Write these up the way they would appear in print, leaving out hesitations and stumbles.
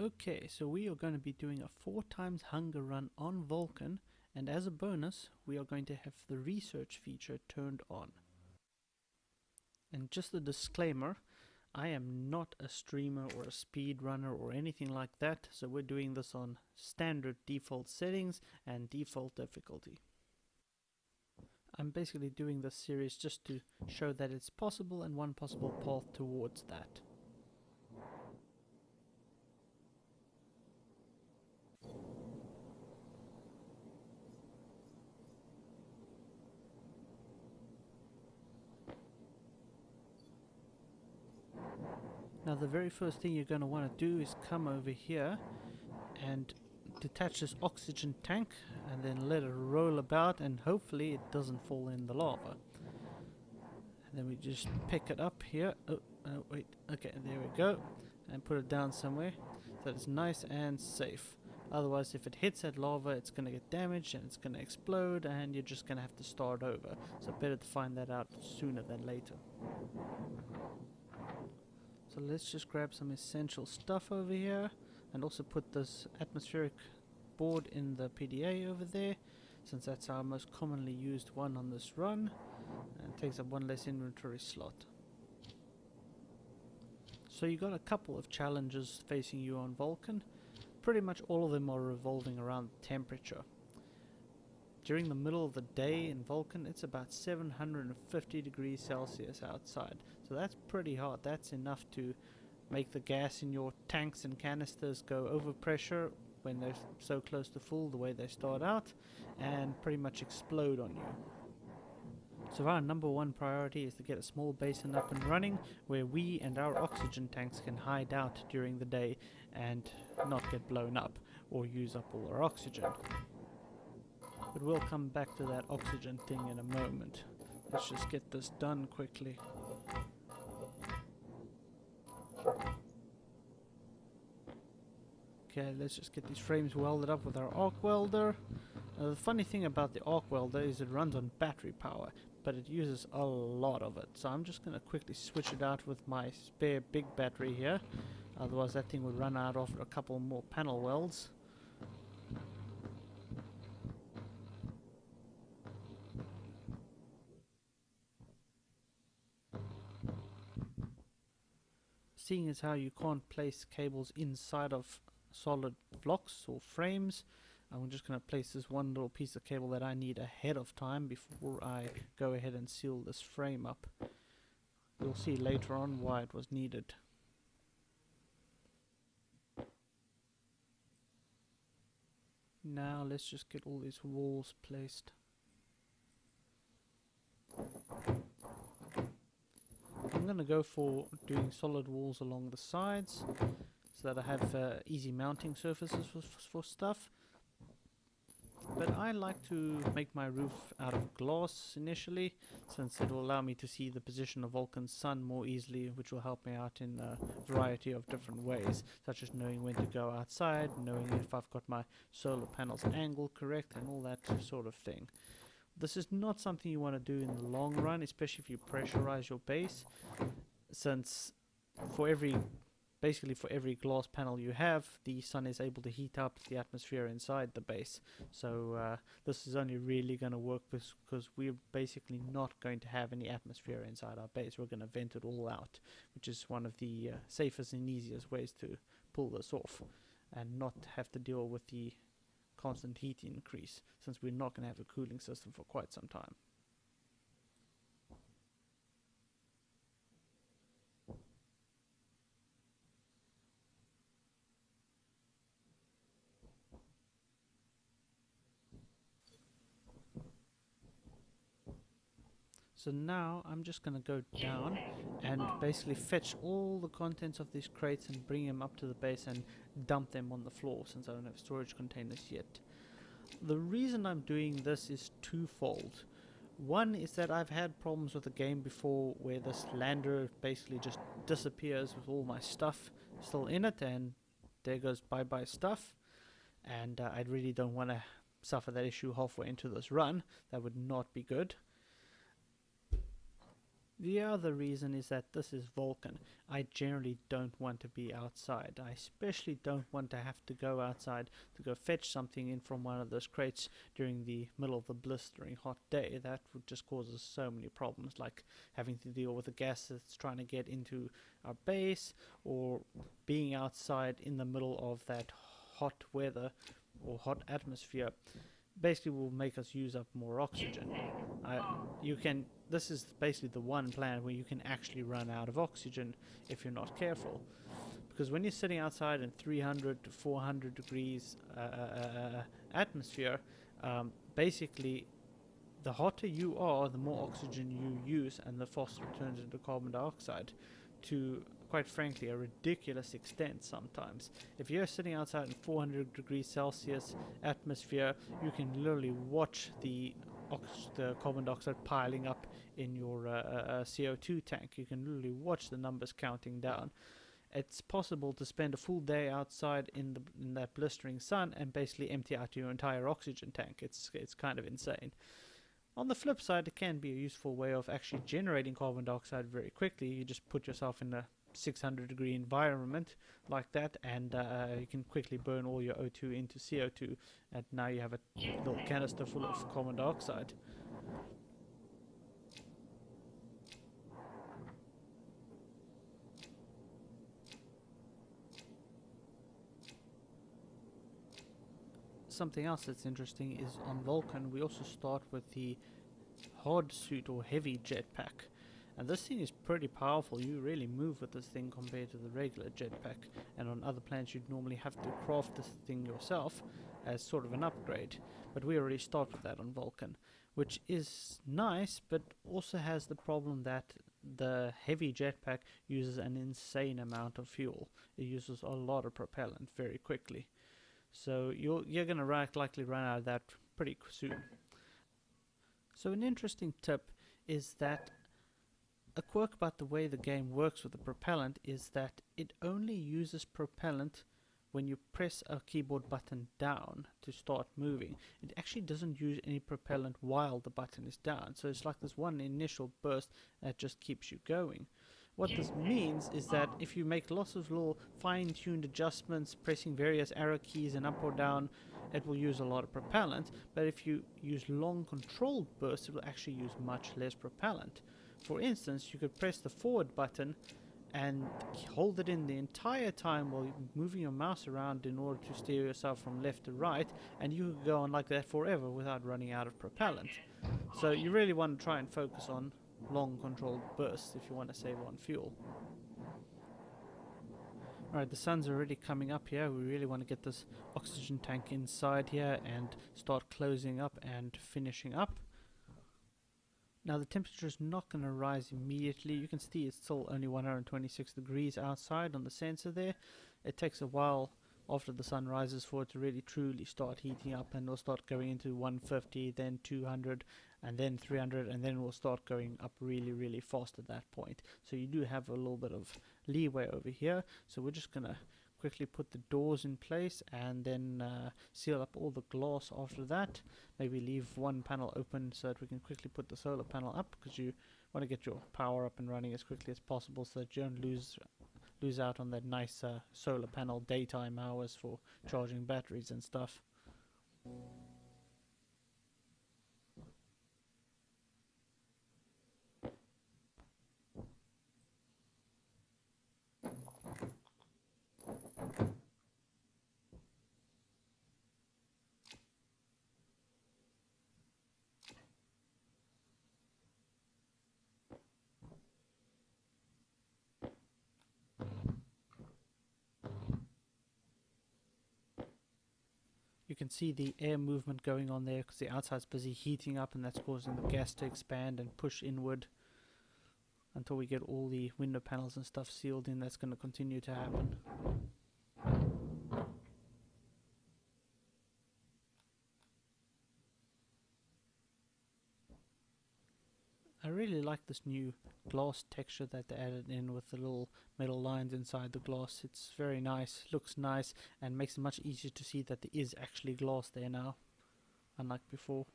Okay, so we are going to be doing a 4 times hunger run on Vulcan, and as a bonus, we are going to have the research feature turned on. And just a disclaimer, I am not a streamer or a speedrunner or anything like that, so we're doing this on standard default settings and default difficulty. I'm basically doing this series just to show that it's possible and one possible path towards that. Now the very first thing you're going to want to do is come over here and detach this oxygen tank and then let it roll about, and hopefully it doesn't fall in the lava. And then we just pick it up here. Oh, wait, okay, there we go, and put it down somewhere so it's nice and safe. Otherwise, if it hits that lava, it's going to get damaged and it's going to explode, and you're just going to have to start over. So better to find that out sooner than later. So let's just grab some essential stuff over here and also put this atmospheric board in the PDA over there, since that's our most commonly used one on this run, and it takes up one less inventory slot. So you got a couple of challenges facing you on Vulcan. Pretty much all of them are revolving around temperature. During the middle of the day in Vulcan, it's about 750 degrees Celsius outside. So that's pretty hot. That's enough to make the gas in your tanks and canisters go over pressure when they're so close to full the way they start out, and pretty much explode on you. So our number one priority is to get a small basin up and running where we and our oxygen tanks can hide out during the day and not get blown up or use up all our oxygen. But we'll come back to that oxygen thing in a moment. Let's just get this done quickly. Okay, let's just get these frames welded up with our arc welder. The funny thing about the arc welder is it runs on battery power, but it uses a lot of it. So I'm just going to quickly switch it out with my spare big battery here. Otherwise that thing would run out after a couple more panel welds. Seeing as how you can't place cables inside of solid blocks or frames, I'm just going to place this one little piece of cable that I need ahead of time before I go ahead and seal this frame up. You'll see later on why it was needed. Now let's just get all these walls placed. I'm going to go for doing solid walls along the sides so that I have easy mounting surfaces for stuff. But I like to make my roof out of glass initially, since it will allow me to see the position of Vulcan's sun more easily, which will help me out in a variety of different ways, such as knowing when to go outside, knowing if I've got my solar panels angled correct, and all that sort of thing. This is not something you want to do in the long run, especially if you pressurize your base, since basically for every glass panel you have, the sun is able to heat up the atmosphere inside the base. So this is only really going to work because we're basically not going to have any atmosphere inside our base. We're going to vent it all out, which is one of the safest and easiest ways to pull this off and not have to deal with the constant heat increase, since we're not going to have a cooling system for quite some time. So now I'm just going to go down and basically fetch all the contents of these crates and bring them up to the base and dump them on the floor, since I don't have storage containers yet. The reason I'm doing this is twofold. One is that I've had problems with the game before where this lander basically just disappears with all my stuff still in it, and there goes bye bye stuff, and I really don't want to suffer that issue halfway into this run. That would not be good. The other reason is that this is Vulcan. I generally don't want to be outside. I especially don't want to have to go outside to go fetch something in from one of those crates during the middle of the blistering hot day. That would just cause us so many problems, like having to deal with the gas that's trying to get into our base, or being outside in the middle of that hot weather or hot atmosphere. Basically will make us use up more oxygen. This is basically the one planet where you can actually run out of oxygen if you're not careful, because when you're sitting outside in 300 to 400 degrees atmosphere, basically the hotter you are, the more oxygen you use, and the faster it turns into carbon dioxide, to quite frankly a ridiculous extent sometimes. If you're sitting outside in 400 degrees Celsius atmosphere, you can literally watch the carbon dioxide piling up in your CO2 tank. You can literally watch the numbers counting down. It's possible to spend a full day outside in that blistering sun and basically empty out your entire oxygen tank. It's kind of insane. On the flip side, it can be a useful way of actually generating carbon dioxide very quickly. You just put yourself in a 600-degree environment like that, and you can quickly burn all your O2 into CO2, and now you have a little canister full of carbon dioxide. Something else that's interesting is on Vulcan we also start with the hard suit or heavy jetpack, and this thing is pretty powerful. You really move with this thing compared to the regular jetpack, and on other planets you'd normally have to craft this thing yourself as sort of an upgrade, but we already start with that on Vulcan, which is nice, but also has the problem that the heavy jetpack uses an insane amount of fuel. It uses a lot of propellant very quickly. So you're going to likely run out of that pretty soon. So an interesting tip is that a quirk about the way the game works with the propellant is that it only uses propellant when you press a keyboard button down to start moving. It actually doesn't use any propellant while the button is down. So it's like this one initial burst that just keeps you going. What this means is that if you make lots of little fine-tuned adjustments, pressing various arrow keys and up or down, it will use a lot of propellant. But if you use long controlled bursts, it will actually use much less propellant. For instance, you could press the forward button and hold it in the entire time while you're moving your mouse around in order to steer yourself from left to right, and you could go on like that forever without running out of propellant. So you really want to try and focus on long controlled bursts if you want to save on fuel. Alright, the sun's already coming up here. We really want to get this oxygen tank inside here and start closing up and finishing up. Now the temperature is not going to rise immediately. You can see it's still only 126 degrees outside on the sensor there. It takes a while after the sun rises for it to really truly start heating up, and it'll start going into 150, then 200, and then 300, and then we'll start going up really fast at that point. So you do have a little bit of leeway over here. So we're just going to quickly put the doors in place and then seal up all the glass after that. Maybe leave one panel open so that we can quickly put the solar panel up, because you want to get your power up and running as quickly as possible so that you don't lose out on that nice solar panel daytime hours for charging batteries and stuff. You can see the air movement going on there because the outside's busy heating up, and that's causing the gas to expand and push inward until we get all the window panels and stuff sealed in. That's going to continue to happen. I really like this new glass texture that they added in with the little metal lines inside the glass. It's very nice, looks nice, and makes it much easier to see that there is actually glass there now, unlike before.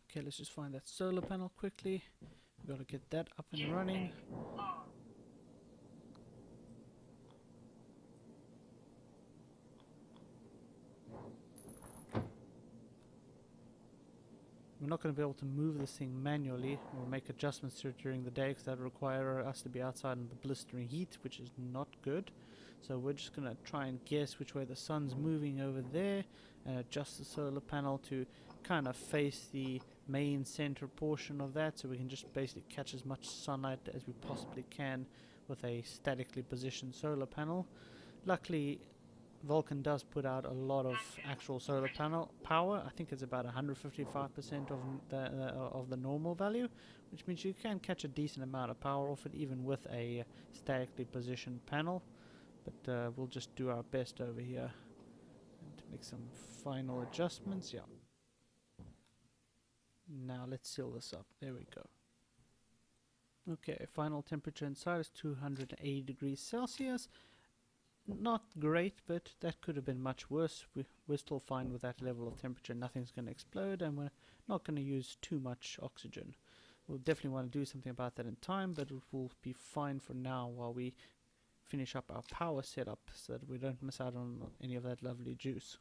Okay, let's just find that solar panel quickly. We've got to get that up and running. We're not going to be able to move this thing manually or make adjustments to it during the day because that would require us to be outside in the blistering heat, which is not good. So we're just going to try and guess which way the sun's moving over there and adjust the solar panel to kind of face the main center portion of that, so we can just basically catch as much sunlight as we possibly can with a statically positioned solar panel. Luckily, Vulcan does put out a lot of actual solar panel power. I think it's about 155% of the normal value, which means you can catch a decent amount of power off it even with a statically positioned panel. But we'll just do our best over here and to make some final adjustments. Yeah. Now let's seal this up. There we go. Okay, final temperature inside is 280 degrees Celsius. Not great, but that could have been much worse. We're still fine with that level of temperature. Nothing's going to explode, and we're not going to use too much oxygen. We'll definitely want to do something about that in time, but it will be fine for now while we finish up our power setup so that we don't miss out on any of that lovely juice.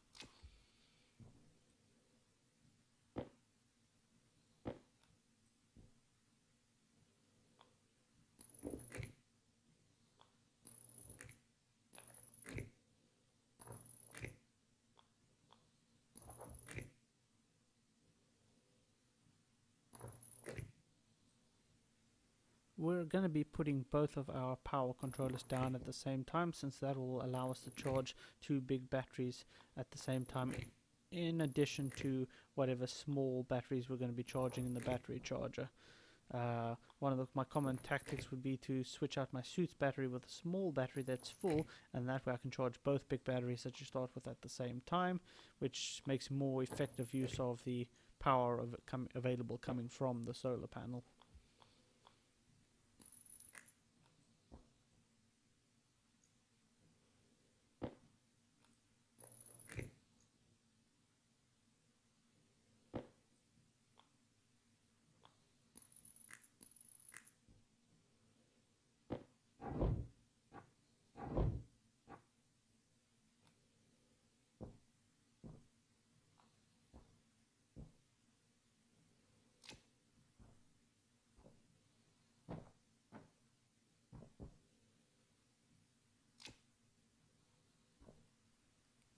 We're going to be putting both of our power controllers down at the same time, since that will allow us to charge two big batteries at the same time, in addition to whatever small batteries we're going to be charging in the battery charger. One of my common tactics would be to switch out my suit's battery with a small battery that's full, and that way I can charge both big batteries that you start with at the same time, which makes more effective use of the power of available coming from the solar panel.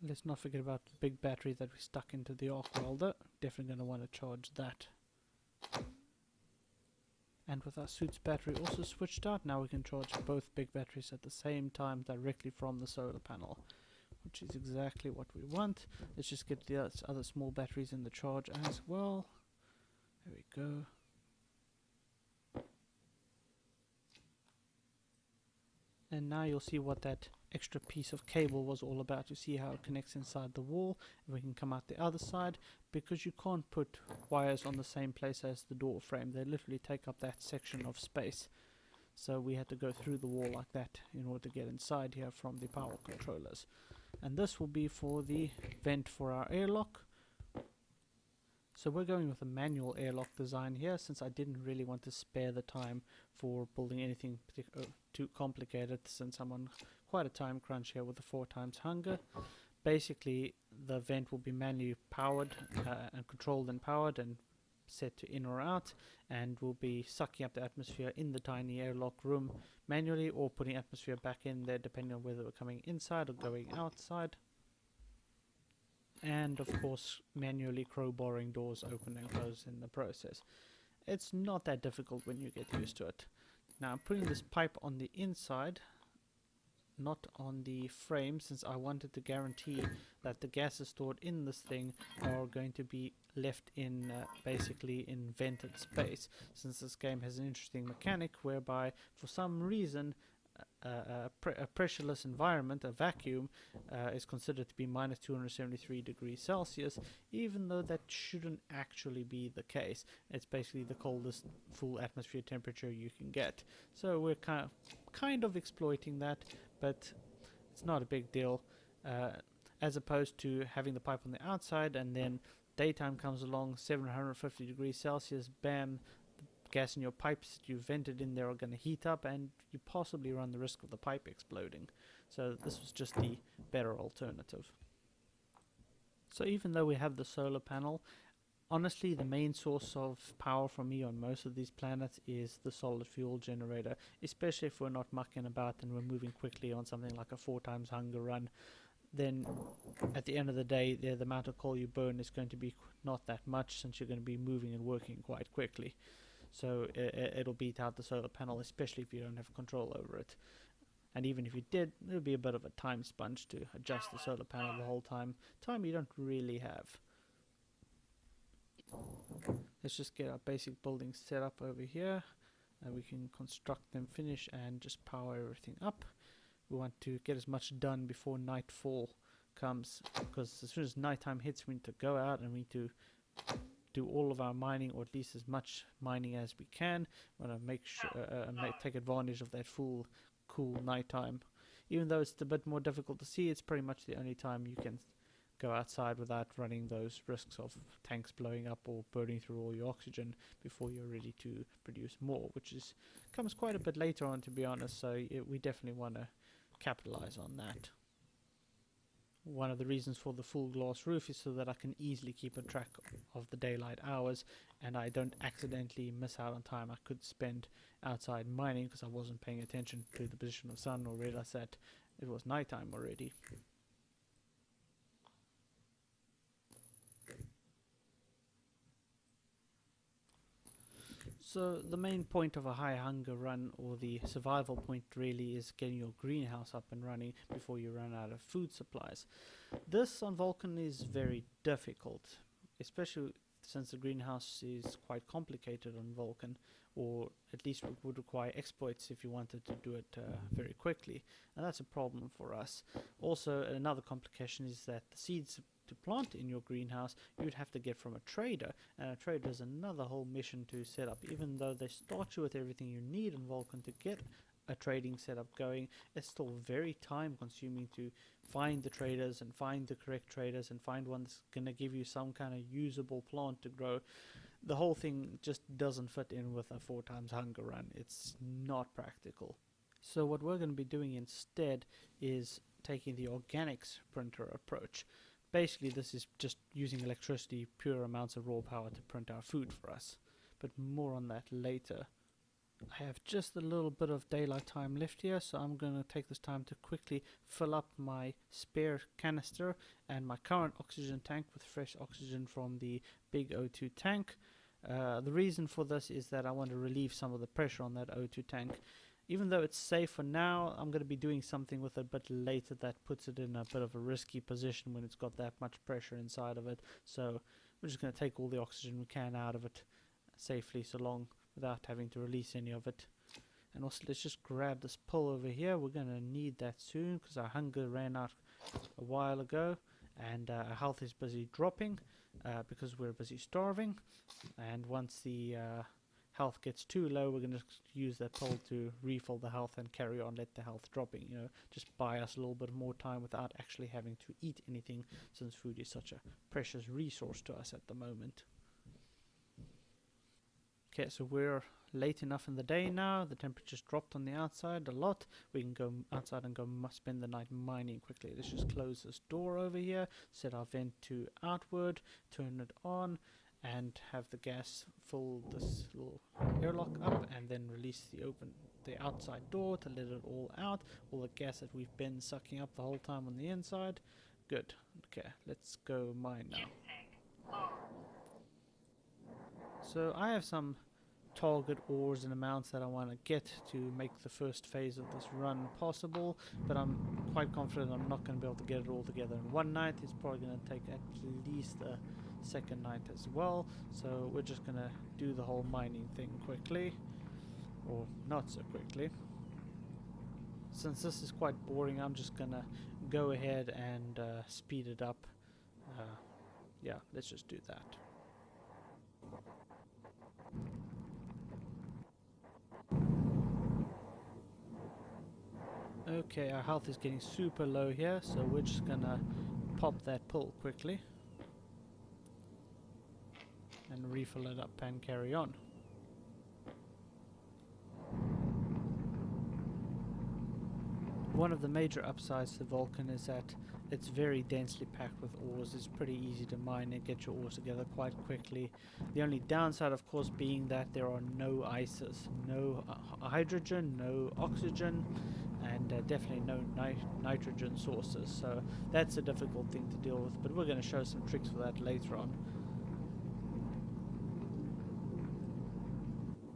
Let's not forget about the big battery that we stuck into the arc welder. Definitely going to want to charge that. And with our suit's battery also switched out, now we can charge both big batteries at the same time directly from the solar panel, which is exactly what we want. Let's just get the other small batteries in the charge as well. There we go. And now you'll see what that extra piece of cable was all about. You see how it connects inside the wall, and we can come out the other side, because you can't put wires on the same place as the door frame. They literally take up that section of space. So we had to go through the wall like that in order to get inside here from the power controllers. And this will be for the vent for our airlock. So we're going with a manual airlock design here, since I didn't really want to spare the time for building anything too complicated, since I'm on quite a time crunch here with the 4 times hunger. Basically, the vent will be manually powered and controlled and powered and set to in or out, and will be sucking up the atmosphere in the tiny airlock room manually, or putting atmosphere back in there depending on whether we're coming inside or going outside. And of course manually crowbarring doors open and close in the process. It's not that difficult when you get used to it. Now I'm putting this pipe on the inside, not on the frame, since I wanted to guarantee that the gases stored in this thing are going to be left in basically in vented space, since this game has an interesting mechanic whereby for some reason a pressureless environment, a vacuum, is considered to be minus 273 degrees Celsius, even though that shouldn't actually be the case. It's basically the coldest full atmosphere temperature you can get. So we're kind of exploiting that, but it's not a big deal, as opposed to having the pipe on the outside and then daytime comes along, 750 degrees Celsius, bam, gas in your pipes that you vented in there are going to heat up, and you possibly run the risk of the pipe exploding. So this was just the better alternative. So even though we have the solar panel, honestly, the main source of power for me on most of these planets is the solid fuel generator, especially if we're not mucking about and we're moving quickly on something like a 4 times hunger run. Then at the end of the day, the amount of coal you burn is going to be not that much, since you're going to be moving and working quite quickly. So it'll beat out the solar panel, especially if you don't have control over it. And even if you did, it'll be a bit of a time sponge to adjust the solar panel the whole time you don't really have. Let's just get our basic buildings set up over here, and we can construct them, finish, and just power everything up. We want to get as much done before nightfall comes, because as soon as nighttime hits, we need to go out and we need to do all of our mining, or at least as much mining as we can. We want to make sure take advantage of that full cool nighttime. Even though it's a bit more difficult to see, it's pretty much the only time you can go outside without running those risks of tanks blowing up or burning through all your oxygen before you're ready to produce more, which comes quite a bit later on, to be honest. So we definitely want to capitalize on that. One of the reasons for the full glass roof is so that I can easily keep a track of the daylight hours, and I don't accidentally miss out on time I could spend outside mining because I wasn't paying attention to the position of the sun or realized that it was nighttime already. So the main point of a high hunger run, or the survival point really, is getting your greenhouse up and running before you run out of food supplies. This on Vulcan is very difficult, especially since the greenhouse is quite complicated on Vulcan, or at least would require exploits if you wanted to do it very quickly, and that's a problem for us. Also, another complication is that the seeds to plant in your greenhouse you'd have to get from a trader, and a trader is another whole mission to set up. Even though they start you with everything you need in Vulcan to get a trading setup going, it's still very time consuming to find the traders and find the correct traders and find one that's going to give you some kind of usable plant to grow. The whole thing just doesn't fit in with a 4 times hunger run. It's not practical. So what we're going to be doing instead is taking the organics printer approach. Basically, this is just using electricity, pure amounts of raw power to print our food for us. But more on that later. I have just a little bit of daylight time left here, so I'm going to take this time to quickly fill up my spare canister and my current oxygen tank with fresh oxygen from the big O2 tank. The reason for this is that I want to relieve some of the pressure on that O2 tank. Even though it's safe for now, I'm going to be doing something with it a bit later that puts it in a bit of a risky position when it's got that much pressure inside of it. So we're just going to take all the oxygen we can out of it safely, so long, without having to release any of it. And also, let's just grab this pull over here. We're going to need that soon because our hunger ran out a while ago, and our health is busy dropping because we're busy starving. And once the health gets too low, we're going to use that pull to refill the health and carry on, let the health dropping, just buy us a little bit more time without actually having to eat anything, since food is such a precious resource to us at the moment. Okay, so we're late enough in the day now. The temperature's dropped on the outside a lot. We can go outside and go spend the night mining quickly. Let's just close this door over here, set our vent to outward, turn it on, and have the gas fill this little airlock up, and then release the outside door to let it all out, all the gas that we've been sucking up the whole time on the inside. Good. Okay, let's go mine now. So I have some target ores and amounts that I want to get to make the first phase of this run possible, but I'm quite confident I'm not going to be able to get it all together in one night. It's probably going to take at least a second night as well, so we're just going to do the whole mining thing quickly, or not so quickly. Since this is quite boring, I'm just going to go ahead and speed it up. Yeah, let's just do that. Okay, our health is getting super low here, so we're just gonna pop that pull quickly and refill it up and carry on. One of the major upsides to Vulcan is that it's very densely packed with ores. It's pretty easy to mine and get your ores together quite quickly. The only downside, of course, being that there are no ices, no hydrogen, no oxygen, and definitely no nitrogen sources. So that's a difficult thing to deal with, but we're going to show some tricks for that later on.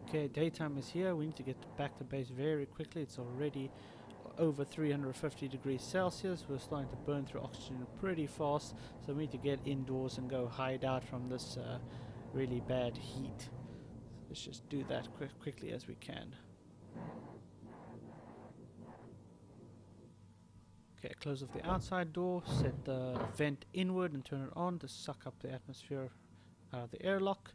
Okay, daytime is here. We need to get back to base very quickly. It's already over 350 degrees Celsius. We're starting to burn through oxygen pretty fast, so we need to get indoors and go hide out from this really bad heat. Let's just do that quickly as we can. Okay, close off the outside door, set the vent inward and turn it on to suck up the atmosphere out of the airlock,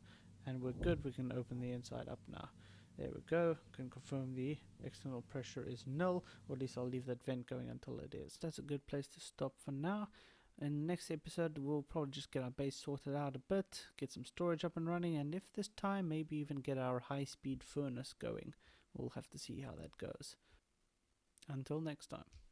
and we're good. We can open the inside up now. There we go. Can confirm the external pressure is null, or at least I'll leave that vent going until it is. That's a good place to stop for now. In the next episode, we'll probably just get our base sorted out a bit, get some storage up and running, and if this time, maybe even get our high-speed furnace going. We'll have to see how that goes. Until next time.